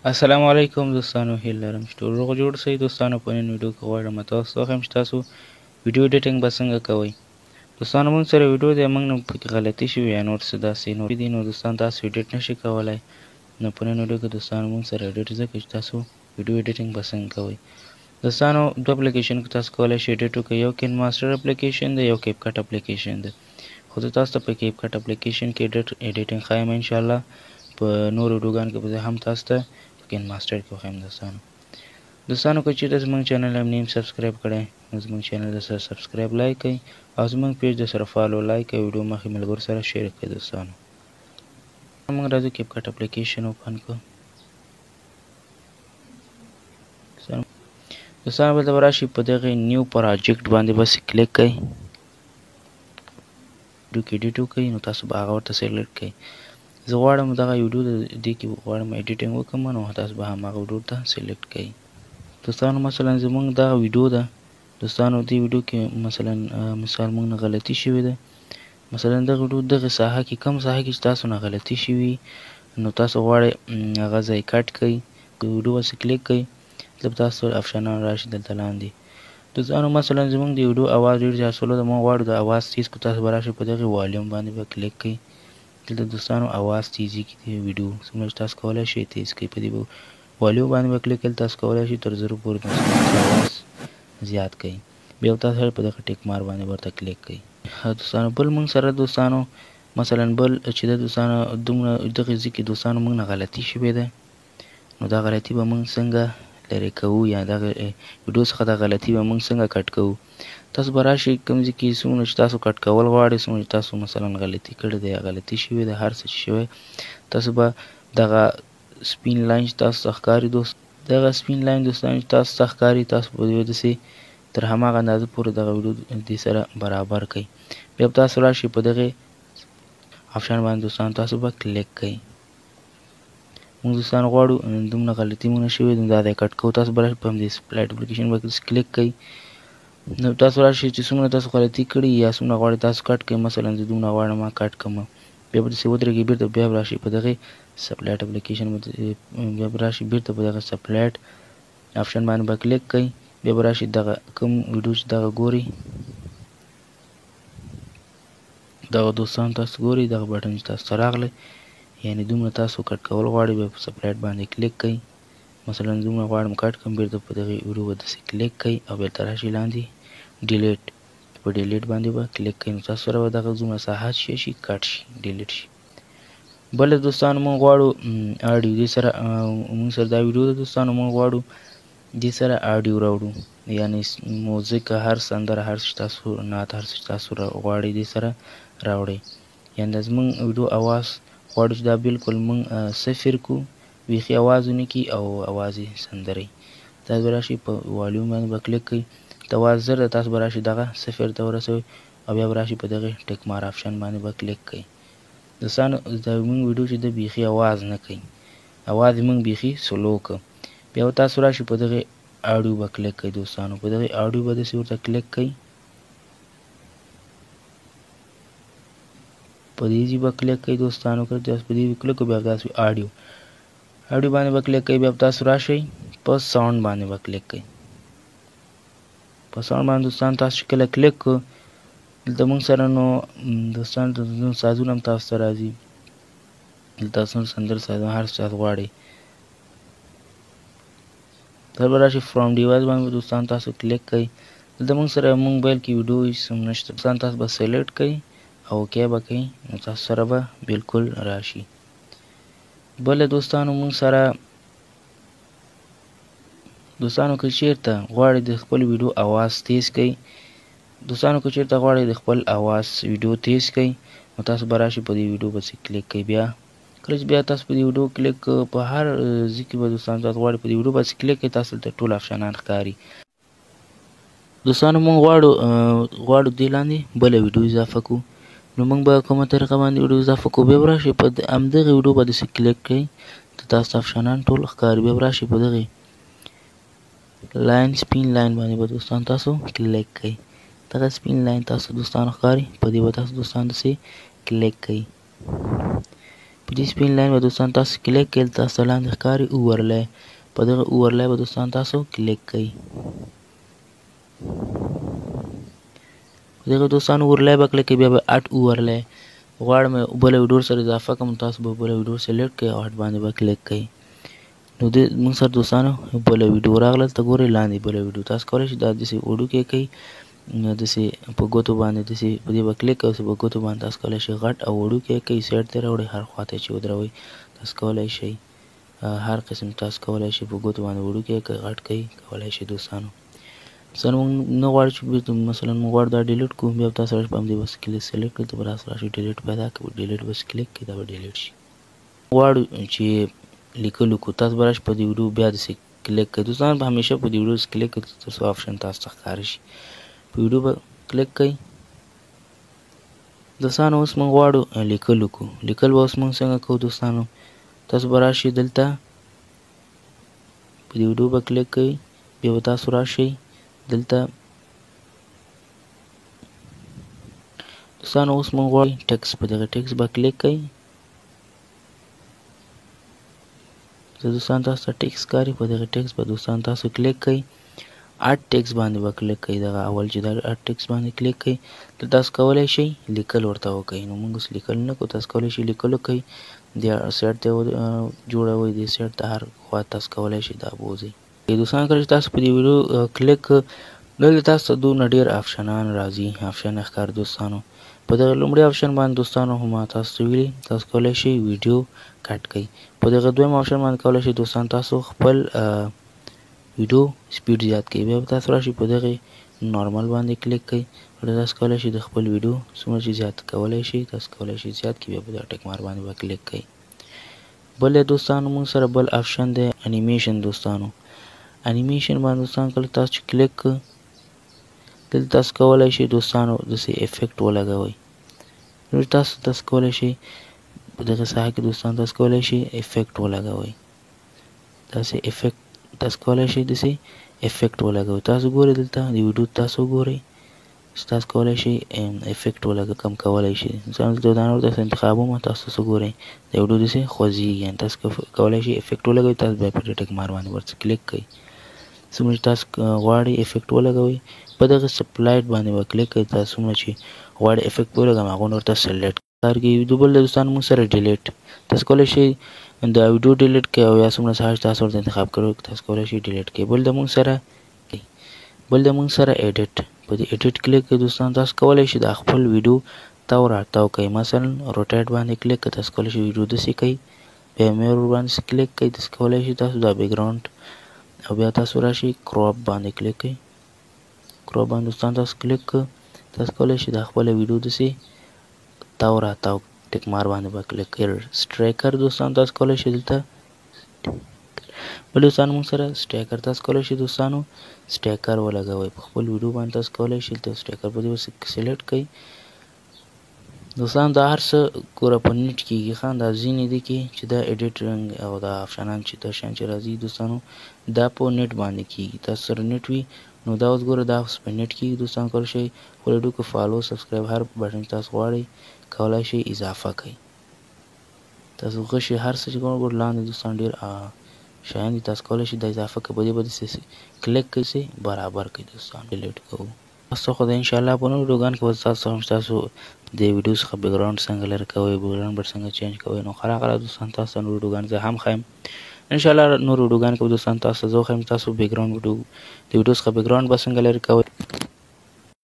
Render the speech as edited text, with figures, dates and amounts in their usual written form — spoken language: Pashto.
السلام علیکم دوستانو، هیله لرم چې ټول روغ جوړ شئ. دوستانو په نن ویډیو کې غواړم تاسو ته وښیم چې تاسو ویډیو ایډیټینګ به څنګه کوئ. دوستانو موږ سره ویډیو دی، موږ نه پکې غلطي شوي یا نور څه داسې نور دي، نو دوستان تاسو ایډیټ نشئ کولی. نو په نن ویډیو کې دوستانو موږ سره ایډیټ ځکه چې تاسو ویډیو ایډیټینګ به څنګه کوئ. دوستانو دوه اپلیکیشن کې تاسو کولی شئ ایډیټ وکړئ. یو کین ماسټر اپلیکیشن دی، یو کیپ کټ اپلیکیشن دی. خو زه تاسو ته په کیپ کټ اپلیکیشن کې ایډیټینګ ښایم انشاءالله. په نورو ویډیوګانو کې به زه هم تاسو ته کین ماسټر کې وښیم. دوستانو که چېرته زموږ چینل هم نیم سبسکرایب کړی نو زموږ چینل د سره سبسکرایب لایک کړئ او زموږ پیج د سره فالو لایک کړئ، ویډیو مخکې ملګرو سره شیر کړئ. دوستانو موږ راځو کیپ کټ اپلیکیشن اوپن کړو. دوستانو بلته به راشئ، په دغې نیو پراجیکټ باندې بس کلیک کړئ. ویډیو کې ایډیټ وکړئ نو تاسو به هغه ورته سلیکټ کړئ. زه غواړم دغه ویډیو د دې کې غواړم ایډیټینګ وکړم نو تاسو به هماغه ویډیو ته سلیکټ کړئ. دوستانو مثلا زموږ دغه ویډیو ده. دوستانو دې ویډیو کې مثلا مثال موږ نه غلطي شوې ده. مثلا دغه ویډیو دغه ساحه کې کوم ساحه کې چې تاسو نه غلطي شوي نو تاسو غواړئ هغه ځای کټ کړئ. د ویډیو بس کلیک کړئ، دلته تاسو آپشنان راشي دلته لاندې. دوستانو مثلا زموږ د ویډیو اواز ډېر زیات سولو ده، موږ غواړو د اواز تیز کړو. تاسو به راشئ په دغې والیوم باندې به کلیک کړئ. دلته دوستانو اواز تیزی کې دی ویډیو څومره چې تاسو کولی شئ تیز کړئ. په دې والیوم باندې به کلیک کړئ، تاسو کولی شئ تر 0 پورې اواز زیات کړئ. بیا تاسو په دغه ټیک مار باندې ورته کلیک کړئ. دوستانو بل موږ سره دوستانو مثلا بل چې د دوستانو دومره دغه ځای کې دوستانو موږ نه غلطي شوې ده، نو دا غلطي به موږ څنګه لرې کوو یا دغه ویډیو څخه دا غلطي به موږ څنګه کټ کوو. تاسو به راشئ کوم ځای کې څومره چې تاسو کټ کول غواړئ، څومره چې تاسو مثلا غلطي کړې ده یا غلطي شوې ده، هر څه چې شوی تاسو به دغه سپین لاین چې تاسو ته ښکاري دغه سپین لاین دوستانو چې تاسو ته ښکاري، تاسو به داسې تر هماغه اندازه پورې دغه ویډیو دې سره برابر کړئ. بیا به تاسو راشئ په دغې آپشن باندې دوستانو تاسو به کلیک کړئ. موږ دوستانو غواړو دومره غلطي مو نه شوې دا ځای کټ کوو. تاسو به راشئ په همدې سپلایټ اپلیکیشن باندې کلیک کړئ. نو تاسو راشئ چې څومره تاسو غلطي کړي یا څومره غواړئ تاسو کټ کړئ. مثلا زه دومره غواړم ما کټ کړم، بیا به داسې ودرېږئ. بېرته بیا به راشئ په دغې سپلایټ اپلیکیشن باندې، بیا به راشئ بېرته په دغه سپلایټ آپشن باندې به کلیک کړئ. بیا به راشئ دغه کوم ویډیو چې دغه ګورئ، دغه دوستان تاسو ګورئ دغه بټن چې تاسو ته راغلی، یعنې دومره تاسو کټ کول غواړئ، بیا په سپلایټ باندې کلیک کړئ. مثلا دومره غواړم کټ کړم، بېرته په دغې ویډیو به داسې کلیک کړئ او بېرته راشئ لاندې ډیلیټ، په ډیلیټ باندې به کلیک کړئ. نو تاسو سره به دغه دومره ساحه شي کټ شي ډیلیټ شي. بله دوستانو موږ غواړو اډیو دې سره موږ سره دا ویډیو ده دوستانو، موږ غواړو دې سره اډیو راوړو، یعنې موزیک هر سندره هر څه تاسو نعت هر څه تاسو غواړئ دې سره راوړئ. یعنې د زموږ ویډیو اواز غواړو چې دا بالکل موږ صفر کړو، بیخي اواز ونه کړي او اواز یې سندرې. تاسو به راشئ په والیوم باندې به کلیک کړئ، د اواز زر ده تاسو به راشئ دغه صفر ته ورسوئ او بیا به راشئ په دغې ټیک مار آپشن باندې به کلیک کړئ. دوستانو زموږ ویډیو چې ده بیخي اواز نه کوي، اواز یې موږ بیخي سلو کړ. بیا به تاسو راشئ په دغې اډیو به کلیک کړئ. دوستانو په دغې اډیو به داسې ورته کلیک کړئ، په دې ځای به کلیک کړئ. دوستانو کله تاسو په دې کلیک کړئ بیا تاسو اډیو باندې به کلیک کړئ. بیا تاسو راشئ په ساوند باندې به کلیک کړئ. په ساوند باندې دوستانو تاسو چې کله کلیک کړو دلته موږ سره نو دوستانو سازونه هم تاسو ته راځي، دلته تاسو سندرې سازونه هر څه تاسو غواړئ. تر به راشئ فرام ډیوایس باندې دوستانو تاسو کلیک کړئ. دلته موږ سره موبایل کې ویډیو هېڅ هم نشته. دوستانو تاسو به سلیکټ کړئ او اوکې به کوئ، نو تاسو سره به بالکل راشي. بله دوستانو موږ سره دوستانو که چېرته غواړئ د خپل ویډیو اواز تیز کړئ، دوستانو که چېرته غواړئ د خپل اواز ویډیو تیز کړئ نو تاسو به راشئ په دې ویډیو پسې کلیک کړئ. بیا کله چې بیا تاسو په دې ویډیو کلیک په هر ځای کې به دوستانو تاسو غواړئ په دې ویډیو پسې کلیک کړئ، تاسو ته ټول آپشنان ښکاري. دوستانو موږ غواړو دې لاندې بله ویډیو اضافه کړو، نو موږ به کومه طریقه باندې ویډیو اضافه کړو. بیا به راشئ په همدغې ویډیو باندې کلیک کړئ، تاسو ته آپشنان ټول ښکاري. بیا به راشئ په دغې لاین سپین لاین باندې به دوستانو تاسو کلیک کړئ. دغه سپین لاین تاسو دوستانو ښکاري، په دې به تاسو دوستانو داسې کلیک کړئ. په دې سپین لاین به دوستان تاسو کلیک کړئ تاسو ته لاندې ښکاري اوورلای په دغه اوورلای به دوستان تاسو کلیک کړئ په دغه دوستان اوورلای به کلیک کړئ بیا به اډ اوورلای غواړم بله ویډیو سره اضافه کوم تاسو به بله ویډیو سلیکټ کړئ او اډ باندې به کلیک کړئ نو موږ سره دوستانو بله ویډیو راغله ته ګورئ لاندې بله ویډیو تاسو کولی شئ دا داسې وړوکی کړئ داسې په ګوتو باندې داسې په دې به کلیک کوئ په ګوتو باندې تاسو کولی شئ غټ او وړوکی کړئ سایډ ته راوړئ هر خوا ته چې ودروئ تاسو کولی شئ هر قسم تاسو کولی شئ په ګوتو باندې وړوکی کړئ غټ کړئ کولی شئ دوستانو مثلا موږ نه غواړو چې مثلا موږ غواړو دا ډیلیټ کړو بیا به تاسو په همدې بس کلیک سلیکټ کړئ ته به راسره راشي ډیلیټ پیدا کړئ ډیلیټ بس کلیک کړئ دا به ډیلیټ شي غواړو چې لیکلو کو تاسو به راشئ په دې ویډیو بیا داسې کلیک کړئ دوستان به همیشه په دې ویډیو کلیک کړئ تر څو آپشن تاسو ته ښکاره شي په ویډیو به کلیک کړئ دوستانو اوس موږ غواړو لیکلو کو لیکل به اوس موږ څنګه کوو دوستانو تاسو به راشئ دلته په دې ویډیو به کلیک کړئ بیا به تاسو راشئ دلته دوستانو اوس موږ غواړو ټیکس په دغه ټیکس به کلیک کړئ دوستان تاسو ته ټیکس ښکاري په دغه ټیکس به دوستان تاسو کلیک کړئ اډ ټیکس باندې به کلیک کړئ دغه اول چې دا اډ ټیکس باندې کلیک کړئ دلته تاسو کولی شئ لیکل ورته وکړئ نو موږ اوس لیکل نه کوو تاسو کولی شئ لیکل وکړئ د سایډ ته جوړوئ دې سایډ ته هر خوا تاسو کولی شئ دا بوځئ دوستان کله چې تاسو په دې ویډیو کلیک دلته تاسو ته دونه ډېر آپشنان راځي آپشن ښکاري دوستانو په دغه لومړي آپشن باندې دوستانو هم تاسو ته ویلي تاسو کولی شئ ویډیو کټ کړئ په دغه دویم آپشن باندې کولی شئ دوستان تاسو خپل ویډیو سپیډ زیات کړئ بیا به تاسو راشئ په دغه نارمل باندې کلیک کړئ تاسو کولی شئ د خپل ویډیو څومره چې زیات کولی شئ تاسو کولی شئ زیات کړئ بیا به دا ټیک مار باندې به کلیک کړئ بل دوستانو موږ سره بل آپشن دی انیمیشن دوستانو انیمیشن باندې دوستان کله تاسو چې کلیک کړئ دلته تاسو کولی شئ دوستانو داسې افیکټ ولګوئ نو تاسو کولی شئ په دغه ساحه کې دوستان تاسو کولی شئ افیکټ ولګوئ داسې افیکټ تاسو کولی شئ داسې افیکټ ولګوئ تاسو ګورئ دلته د ویډیو تاسو ګورئ چې تاسو کولی شئ افیکټ کم کولی شئ مثلا دلته دا نور تاسو انتخابومه تاسو ګورئ د ویډیو داسې خوځېږي یعنې تاسو کولی شئ افیکټ ولګوئ تاسو بیا په ټیک مار باندې ورته کلیک کړئ څومره چې تاسو غواړئ افیکټ ولګوئ په دغه سپلایډ باندې به کلیک کړئ تاسو څومره چې غواړئ افیکټ ولګوم هغه ورته سلیکټ کړئ بل دوستان موږ سره ډیلیټ تاسو کولی شئ دا ویډیو ډیلیټ کړئ او یا څومره ساحه تاسو ورته انتخاب کړئ تاسو کولی شئ ډیلیټ کړئ بل د موږ سره ایډیټ په دې ایډیټ کلیک کړئ دوستان تاسو کولی شئ دا خپل ویډیو تاو راتاو کړئ مثلا روټیټ باندې کلیک کړئ تاسو کولی شئ ویډیو داسې کړئ بیا میرور باندې کلیک کړئ تاسو کولی شئ تاسو دا بیکګراوند او بیا تاسو راشئ کراپ باندې کلیک کړئ کراپ باندې دوستان تاسو کلیک کړئ تاسو کولی شئ دا خپله ویډیو داسې تاو راتاو ټیک مار باندې به کلیک کړئ سټریکر دوستان تاسو کولی شئ دلته بل دوستان موږ سره سټیکر تاسو کولی شئ دوستانو سټیکر ولګوئ په خپل ویډیو باندې تاسو کولی شئ دلته سټیکر په دې سلیکټ کړئ دوستان دا هر څه ګوره په نیټ کېږي ښه دا ځینې دي کې چې دا ایډیټینګ او دا آپشنان چې دا شیان چې راځي دوستانو دا په نیټ باندې کېږي تاسو سره نیټ وي نو دا اوس ګوره دا اوس په نیټ کېږي دوستان کولی شئ خپل ویډیو کې فالو سبسکرایب هر بټن تاسو غواړئ کولی شئ اضافه کړئ تاسو غشئ هر څه چې ګوره لاندې دوستان ډېر شیان دي تاسو کولی شئ دا اضافه کړئ په دې به داسې کلیک کړئ برابر کړئ دوستان ډیلیټ کوو تاسو خو د انشاءالله په نورو ویډیوګانو کې به تاسو د ویډیو څخه بیکګراوند څنګه لرې کوئ بیکګراوند به څنګه چینج کوئ نو خورا دوستان تاسو ته نورو ویډیوګانو زه هم ښیم انشاءالله نورو ویډیوګانو کې به دوستان تاسو ته زه وښیم تاسو بیکګراوند د ویډیو څخه بیکګراوند به څنګه لرې کوئ